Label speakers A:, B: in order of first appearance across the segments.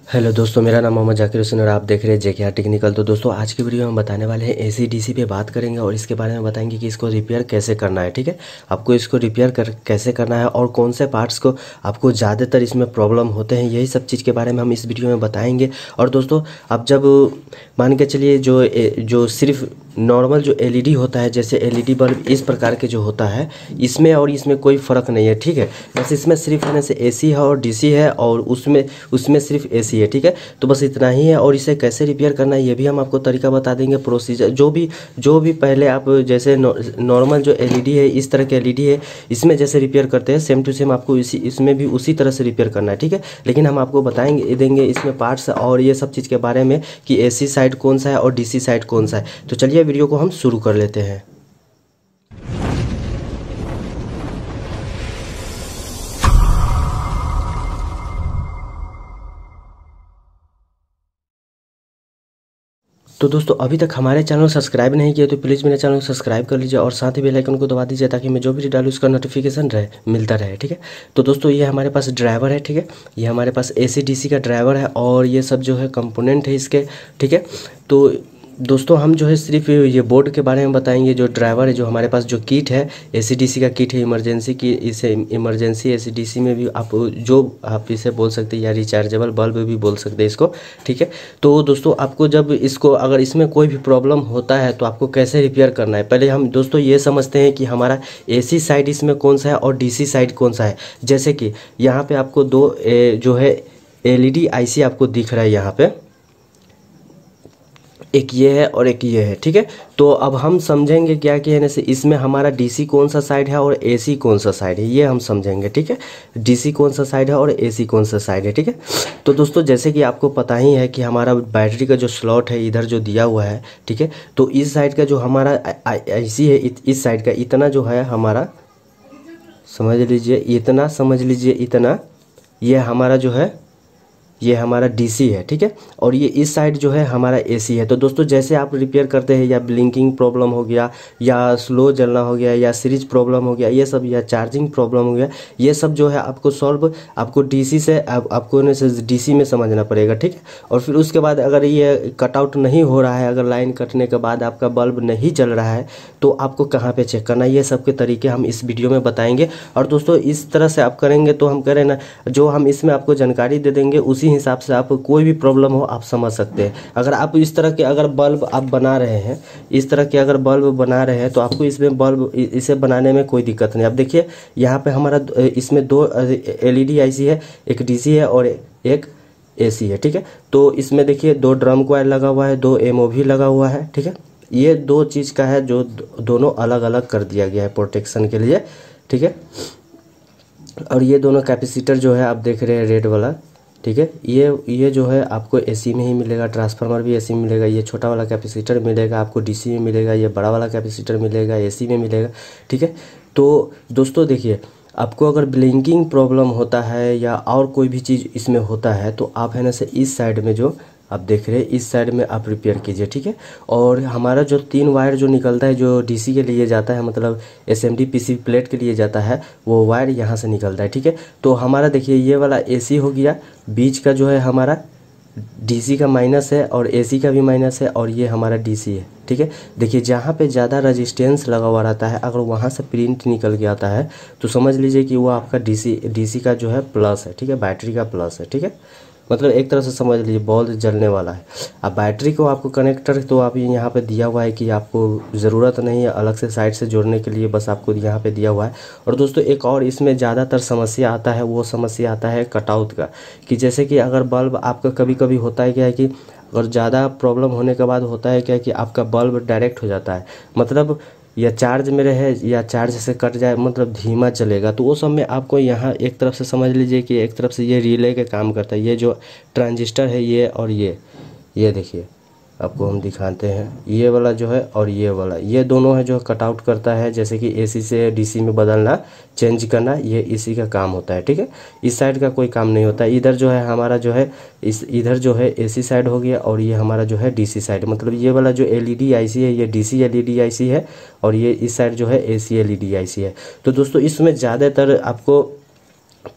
A: Hello दोस्तों, मेरा नाम मोहम्मद जाकिर हुसैन और आप देख रहे हैं जेके टेक्निकल। तो दोस्तों आज की वीडियो में हम बताने वाले हैं एसी डीसी पे बात करेंगे और इसके बारे में बताएंगे कि इसको रिपेयर कैसे करना है। ठीक है, आपको इसको रिपेयर कैसे करना है और कौन से पार्ट्स को आपको ज़्यादातर इसमें प्रॉब्लम होते हैं, यही सब चीज़ के बारे में हम इस वीडियो में बताएंगे। और दोस्तों आप जब मान के चलिए जो सिर्फ नॉर्मल जो एलईडी होता है, जैसे एलईडी बल्ब इस प्रकार के जो होता है, इसमें और इसमें कोई फ़र्क नहीं है। ठीक है, बस इसमें सिर्फ है ना से एसी है और डीसी है और उसमें सिर्फ एसी है। ठीक है, तो बस इतना ही है। और इसे कैसे रिपेयर करना है ये भी हम आपको तरीका बता देंगे, प्रोसीजर जो भी पहले आप जैसे नॉर्मल जो एलईडी है, इस तरह के एलईडी है, इसमें जैसे रिपेयर करते हैं सेम टू सेम आपको इसमें भी उसी तरह से रिपेयर करना है। ठीक है, लेकिन हम आपको देंगे इसमें पार्ट्स और ये सब चीज़ के बारे में कि एसी साइड कौन सा है और डीसी साइड कौन सा है। तो चलिए वीडियो को हम शुरू कर लेते हैं। तो दोस्तों अभी तक हमारे चैनल को सब्सक्राइब नहीं किया तो प्लीज़ मेरे चैनल को सब्सक्राइब कर लीजिए और साथ ही बेल आइकन को दबा दीजिए ताकि मैं जो भी डालूँ उसका नोटिफिकेशन मिलता रहे। ठीक है, तो दोस्तों ये हमारे पास ड्राइवर है। ठीक है, ये हमारे पास एसी डीसी का ड्राइवर है और ये सब जो है कंपोनेंट है इसके। ठीक है, तो दोस्तों हम जो है सिर्फ ये बोर्ड के बारे में बताएंगे। जो ड्राइवर है, जो हमारे पास जो किट है एसी डीसी का किट है इमरजेंसी की, इसे इमरजेंसी एसी डीसी में भी आप इसे बोल सकते हैं या रिचार्जेबल बल्ब भी बोल सकते हैं इसको। ठीक है, तो दोस्तों आपको जब इसको अगर इसमें कोई भी प्रॉब्लम होता है तो आपको कैसे रिपेयर करना है, पहले हम दोस्तों ये समझते हैं कि हमारा एसी साइड इसमें कौन सा है और डीसी साइड कौन सा है। जैसे कि यहाँ पे आपको दो जो है एलईडी आईसी आपको दिख रहा है, यहाँ पे एक ये है और एक ये है। ठीक है, तो अब हम समझेंगे क्या कि है ना से इसमें हमारा डीसी कौन सा साइड है और एसी कौन सा साइड है, ये हम समझेंगे। ठीक है, डीसी कौन सा साइड है और एसी कौन सा साइड है। ठीक है, तो दोस्तों जैसे कि आपको पता ही है कि हमारा बैटरी का जो स्लॉट है इधर जो दिया हुआ है, ठीक है, तो इस साइड का जो हमारा आईसी है, इस साइड का इतना जो है हमारा, समझ लीजिए इतना ये हमारा जो है ये हमारा डीसी है। ठीक है, और ये इस साइड जो है हमारा एसी है। तो दोस्तों जैसे आप रिपेयर करते हैं, या ब्लिंकिंग प्रॉब्लम हो गया, या स्लो जलना हो गया, या सीरीज प्रॉब्लम हो गया, ये सब, या चार्जिंग प्रॉब्लम हो गया, ये सब जो है आपको सॉल्व आपको डीसी से आपको डीसी में समझना पड़ेगा। ठीक है, और फिर उसके बाद अगर ये कटआउट नहीं हो रहा है, अगर लाइन कटने के बाद आपका बल्ब नहीं जल रहा है तो आपको कहाँ पर चेक करना है, ये सब के तरीके हम इस वीडियो में बताएंगे। और दोस्तों इस तरह से आप करेंगे तो हम कह रहे हैं ना, जो हम इसमें आपको जानकारी दे देंगे उसी हिसाब से आप कोई भी प्रॉब्लम हो आप समझ सकते हैं। अगर आप इस तरह के अगर बल्ब आप बना रहे हैं, इस तरह के अगर बल्ब बना रहे हैं तो आपको इसमें बल्ब इसे बनाने में कोई दिक्कत नहीं। अब देखिए यहाँ पे हमारा इसमें दो एलईडी आईसी है, एक डीसी है और एक एसी है। ठीक है, तो इसमें देखिए दो ड्रम कॉइल लगा हुआ है, दो एमओवी लगा हुआ है। ठीक है, ये दो चीज़ का है जो दोनों अलग अलग कर दिया गया है प्रोटेक्शन के लिए। ठीक है, और ये दोनों कैपेसिटर जो है आप देख रहे हैं रेड वाला, ठीक है, ये जो है आपको एसी में ही मिलेगा, ट्रांसफार्मर भी एसी में मिलेगा, ये छोटा वाला कैपेसिटर मिलेगा आपको डीसी में मिलेगा, ये बड़ा वाला कैपेसिटर मिलेगा एसी में मिलेगा। ठीक है, तो दोस्तों देखिए आपको अगर ब्लिंकिंग प्रॉब्लम होता है या और कोई भी चीज़ इसमें होता है तो आप है ना से इस साइड में जो आप देख रहे हैं इस साइड में आप रिपेयर कीजिए। ठीक है, और हमारा जो 3 वायर जो निकलता है, जो डीसी के लिए जाता है, मतलब एसएमडी पीसीबी प्लेट के लिए जाता है, वो वायर यहाँ से निकलता है। ठीक है, तो हमारा देखिए ये वाला एसी हो गया, बीच का जो है हमारा डीसी का माइनस है और एसी का भी माइनस है, और ये हमारा डीसी है। ठीक है, देखिए जहाँ पे ज़्यादा रेजिस्टेंस लगा हुआ रहता है, अगर वहाँ से प्रिंट निकल के आता है तो समझ लीजिए कि वो आपका डीसी का जो है प्लस है। ठीक है, बैटरी का प्लस है। ठीक है, मतलब एक तरह से समझ लीजिए बॉल जलने वाला है। अब बैटरी को आपको कनेक्टर तो आप यहाँ पे दिया हुआ है कि आपको ज़रूरत नहीं है अलग से साइड से जोड़ने के लिए, बस आपको यहाँ पे दिया हुआ है। और दोस्तों एक और इसमें ज़्यादातर समस्या आता है, वो समस्या आता है कटआउट का, कि जैसे कि अगर बल्ब आपका कभी कभी होता है क्या है कि अगर ज़्यादा प्रॉब्लम होने के बाद होता है क्या कि आपका बल्ब डायरेक्ट हो जाता है, मतलब या चार्ज में रहे या चार्ज से कट जाए, मतलब धीमा चलेगा। तो वो सब में आपको यहाँ एक तरफ से समझ लीजिए कि एक तरफ से ये रिले का काम करता है, ये जो ट्रांजिस्टर है ये और ये देखिए आपको हम दिखाते हैं, ये वाला जो है और ये वाला, ये दोनों है जो कटआउट करता है, जैसे कि एसी से डीसी में बदलना, चेंज करना, ये इसी का काम होता है। ठीक है, इस साइड का कोई काम नहीं होता। इधर जो है हमारा जो है इधर जो है एसी साइड हो गया और ये हमारा जो है डीसी साइड, मतलब ये वाला जो एलईडी आईसी है ये डीसी एलईडी आईसी है और ये इस साइड जो है एसी एलईडी आईसी है। तो दोस्तों इसमें ज़्यादातर आपको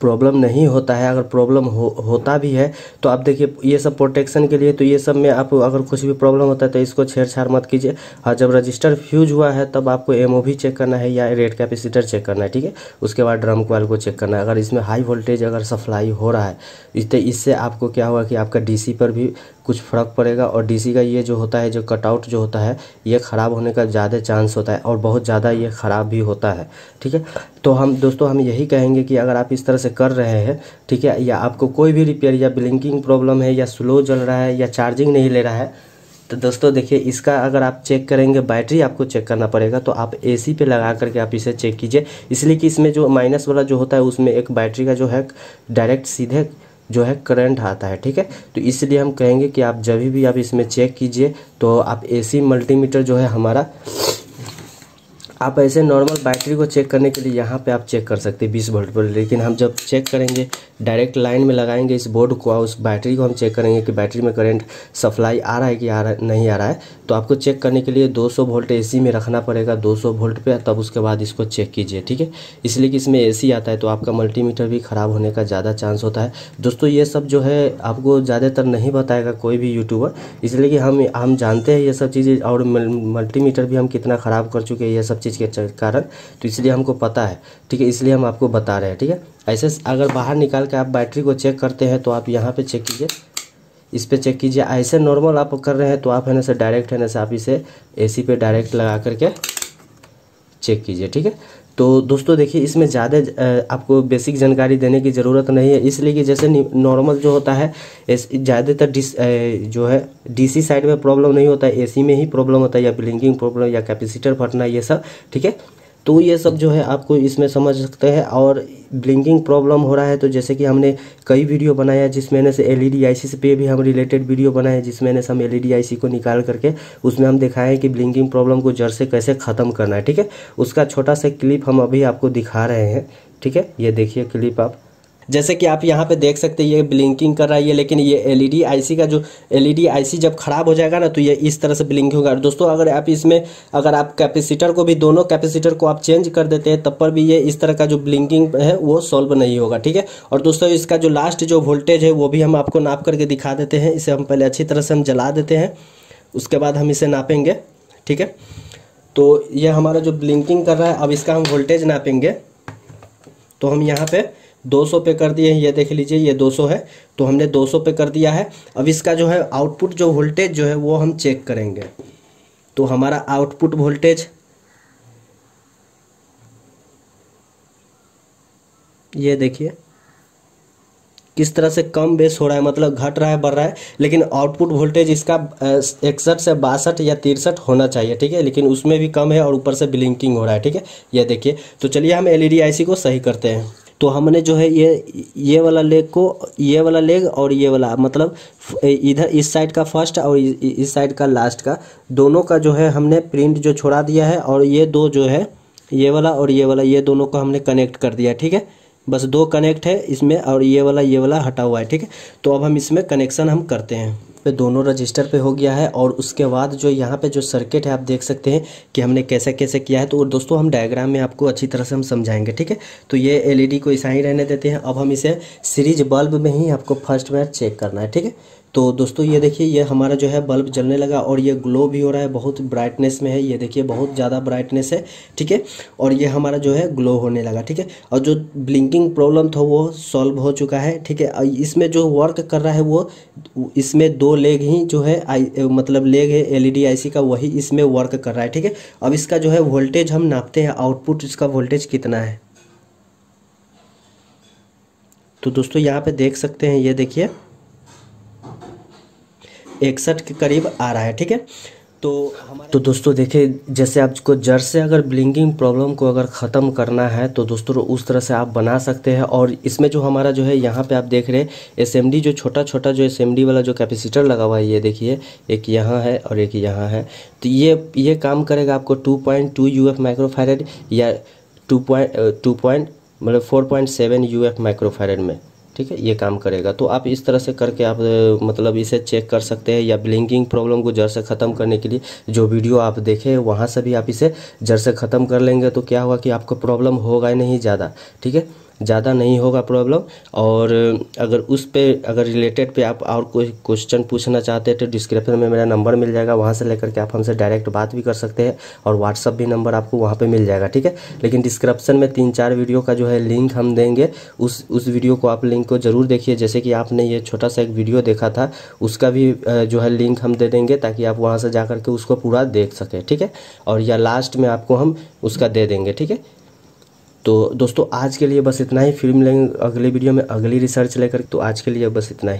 A: प्रॉब्लम नहीं होता है। अगर प्रॉब्लम होता भी है तो आप देखिए ये सब प्रोटेक्शन के लिए, तो ये सब में आप अगर कुछ भी प्रॉब्लम होता है तो इसको छेड़छाड़ मत कीजिए। और जब रजिस्टर फ्यूज हुआ है तब आपको एमओवी चेक करना है या रेट कैपेसिटर चेक करना है, ठीक है। उसके बाद ड्रम कॉइल को चेक करना है। अगर इसमें हाई वोल्टेज अगर सप्लाई हो रहा है इससे आपको क्या होगा कि आपका डीसी पर भी कुछ फ़र्क पड़ेगा, और डीसी का ये जो होता है, जो कटआउट जो होता है, ये ख़राब होने का ज़्यादा चांस होता है और बहुत ज़्यादा ये ख़राब भी होता है, ठीक है। तो हम दोस्तों हम यही कहेंगे कि अगर आप इस तरह से कर रहे हैं, ठीक है, या आपको कोई भी रिपेयर या ब्लिंकिंग प्रॉब्लम है या स्लो जल रहा है या चार्जिंग नहीं ले रहा है, तो दोस्तों देखिए इसका अगर आप चेक करेंगे, बैटरी आपको चेक करना पड़ेगा। तो आप एसी पे लगा करके आप इसे चेक कीजिए, इसलिए कि इसमें जो माइनस वाला जो होता है उसमें एक बैटरी का जो है डायरेक्ट सीधे जो है करंट आता है, ठीक है। तो इसलिए हम कहेंगे कि आप जब भी आप इसमें चेक कीजिए तो आप एसी मल्टीमीटर जो है हमारा, आप ऐसे नॉर्मल बैटरी को चेक करने के लिए यहाँ पे आप चेक कर सकते हैं 20 वोल्ट पर, लेकिन हम जब चेक करेंगे डायरेक्ट लाइन में लगाएंगे इस बोर्ड को, उस बैटरी को हम चेक करेंगे कि बैटरी में करंट सप्लाई आ रहा है कि नहीं आ रहा है। तो आपको चेक करने के लिए 200 वोल्ट एसी में रखना पड़ेगा, 200 वोल्ट पे, तब उसके बाद इसको चेक कीजिए, ठीक है। इसलिए कि इसमें एसी आता है तो आपका मल्टीमीटर भी ख़राब होने का ज़्यादा चांस होता है। दोस्तों ये सब जो है आपको ज़्यादातर नहीं बताएगा कोई भी यूट्यूबर, इसलिए कि हम जानते हैं ये सब चीज़ें, और मल्टीमीटर भी हम कितना ख़राब कर चुके हैं ये सब चीज़ के कारण, तो इसलिए हमको पता है, ठीक है, इसलिए हम आपको बता रहे हैं, ठीक है। ऐसे अगर बाहर निकाल के आप बैटरी को चेक करते हैं तो आप यहाँ पे चेक कीजिए, इस पे चेक कीजिए। ऐसे नॉर्मल आप कर रहे हैं तो आप है ना से डायरेक्ट है ना से आप इसे एसी पे डायरेक्ट लगा करके चेक कीजिए, ठीक है। तो दोस्तों देखिए इसमें ज़्यादा आपको बेसिक जानकारी देने की ज़रूरत नहीं है, इसलिए कि जैसे नॉर्मल जो होता है ज़्यादातर जो है डीसी साइड में प्रॉब्लम नहीं होता है, एसी में ही प्रॉब्लम होता है, या ब्लिंकिंग प्रॉब्लम या कैपेसिटर फटना, ये सब, ठीक है। तो ये सब जो है आपको इसमें समझ सकते हैं। और ब्लिंकिंग प्रॉब्लम हो रहा है तो जैसे कि हमने कई वीडियो बनाया है जिसमें से एलईडी आईसी से पे भी हम रिलेटेड वीडियो बनाए हैं, जिसमें से हम एलईडी आईसी को निकाल करके उसमें हम दिखाए हैं कि ब्लिंकिंग प्रॉब्लम को जड़ से कैसे ख़त्म करना है, ठीक है। उसका छोटा सा क्लिप हम अभी आपको दिखा रहे हैं, ठीक है। ये देखिए क्लिप आप, जैसे कि आप यहाँ पे देख सकते हैं ये ब्लिंकिंग कर रहा है ये, लेकिन ये एलईडी आईसी का जो एलईडी आईसी जब खराब हो जाएगा ना तो ये इस तरह से ब्लिंकिंग होगा। दोस्तों अगर आप इसमें अगर आप कैपेसिटर को भी, दोनों कैपेसिटर को आप चेंज कर देते हैं तब पर भी ये इस तरह का जो ब्लिंकिंग है वो सॉल्व नहीं होगा, ठीक है। और दोस्तों इसका जो लास्ट जो वोल्टेज है वो भी हम आपको नाप करके दिखा देते हैं। इसे हम पहले अच्छी तरह से हम जला देते हैं, उसके बाद हम इसे नापेंगे, ठीक है। तो ये हमारा जो ब्लिंकिंग कर रहा है, अब इसका हम वोल्टेज नापेंगे। तो हम यहाँ पे 200 पे कर दिए हैं, ये देख लीजिए ये 200 है, तो हमने 200 पे कर दिया है। अब इसका जो है आउटपुट जो वोल्टेज जो है वो हम चेक करेंगे। तो हमारा आउटपुट वोल्टेज ये देखिए किस तरह से कम बेस हो रहा है, मतलब घट रहा है बढ़ रहा है, लेकिन आउटपुट वोल्टेज इसका 61 से 62 या 63 होना चाहिए, ठीक है, लेकिन उसमें भी कम है और ऊपर से ब्लिंकिंग हो रहा है, ठीक है। ये देखिए, तो चलिए हम एलईडी आईसी को सही करते हैं। तो हमने जो है ये वाला लेग को, ये वाला लेग और ये वाला, मतलब इधर इस साइड का फर्स्ट और इस साइड का लास्ट का, दोनों का जो है हमने प्रिंट जो छोड़ा दिया है, और ये दो जो है ये वाला और ये वाला, ये दोनों को हमने कनेक्ट कर दिया, ठीक है। बस दो कनेक्ट है इसमें, और ये वाला हटा हुआ है, ठीक है। तो अब हम इसमें कनेक्शन हम करते हैं। पे दोनों रजिस्टर पे हो गया है, और उसके बाद जो यहाँ पे जो सर्किट है आप देख सकते हैं कि हमने कैसे कैसे किया है। तो दोस्तों हम डायग्राम में आपको अच्छी तरह से हम समझाएंगे, ठीक है। तो ये एलईडी को ऐसा ही रहने देते हैं। अब हम इसे सीरीज बल्ब में ही आपको फर्स्ट बार चेक करना है, ठीक है। तो दोस्तों ये देखिए ये हमारा जो है बल्ब जलने लगा और ये ग्लो भी हो रहा है, बहुत ब्राइटनेस में है, ये देखिए बहुत ज़्यादा ब्राइटनेस है, ठीक है। और ये हमारा जो है ग्लो होने लगा, ठीक है। और जो ब्लिंकिंग प्रॉब्लम था वो सॉल्व हो चुका है, ठीक है। इसमें जो वर्क कर रहा है वो, इसमें दो लेग ही जो है मतलब लेग है एलईडी आईसी का, वही इसमें वर्क कर रहा है, ठीक है। अब इसका जो है वोल्टेज हम नापते हैं, आउटपुट इसका वोल्टेज कितना है। तो दोस्तों यहाँ पे देख सकते हैं, ये देखिए 61 के करीब आ रहा है, ठीक है। तो दोस्तों देखिए, जैसे आपको जड़ से अगर ब्लिंकिंग प्रॉब्लम को अगर ख़त्म करना है तो दोस्तों उस तरह से आप बना सकते हैं। और इसमें जो हमारा जो है यहाँ पे आप देख रहे हैं एसएमडी, जो छोटा छोटा जो एसएमडी वाला जो कैपेसिटर लगा हुआ है, ये देखिए एक यहाँ है और एक यहाँ है। तो ये काम करेगा आपको 2.2 UF माइक्रोफैरड या 4.7 UF माइक्रोफैरड में, ठीक है, ये काम करेगा। तो आप इस तरह से करके आप मतलब इसे चेक कर सकते हैं, या ब्लिंकिंग प्रॉब्लम को जड़ से ख़त्म करने के लिए जो वीडियो आप देखें वहाँ से भी आप इसे जड़ से ख़त्म कर लेंगे तो क्या होगा कि आपको प्रॉब्लम होगा ही नहीं ज़्यादा, ठीक है। ज़्यादा नहीं होगा प्रॉब्लम। और अगर उस पे अगर रिलेटेड पे आप और कोई क्वेश्चन पूछना चाहते हैं तो डिस्क्रिप्शन में मेरा नंबर मिल जाएगा, वहाँ से लेकर के आप हमसे डायरेक्ट बात भी कर सकते हैं और व्हाट्सअप भी नंबर आपको वहाँ पे मिल जाएगा, ठीक है। लेकिन डिस्क्रिप्शन में 3-4 वीडियो का जो है लिंक हम देंगे, उस वीडियो को आप लिंक को ज़रूर देखिए। जैसे कि आपने ये छोटा सा एक वीडियो देखा था, उसका भी जो है लिंक हम दे देंगे ताकि आप वहाँ से जा करके उसको पूरा देख सकें, ठीक है। और या लास्ट में आपको हम उसका दे देंगे, ठीक है। तो दोस्तों आज के लिए बस इतना ही, फिर मिलेंगे अगले वीडियो में अगली रिसर्च लेकर। तो आज के लिए बस इतना ही।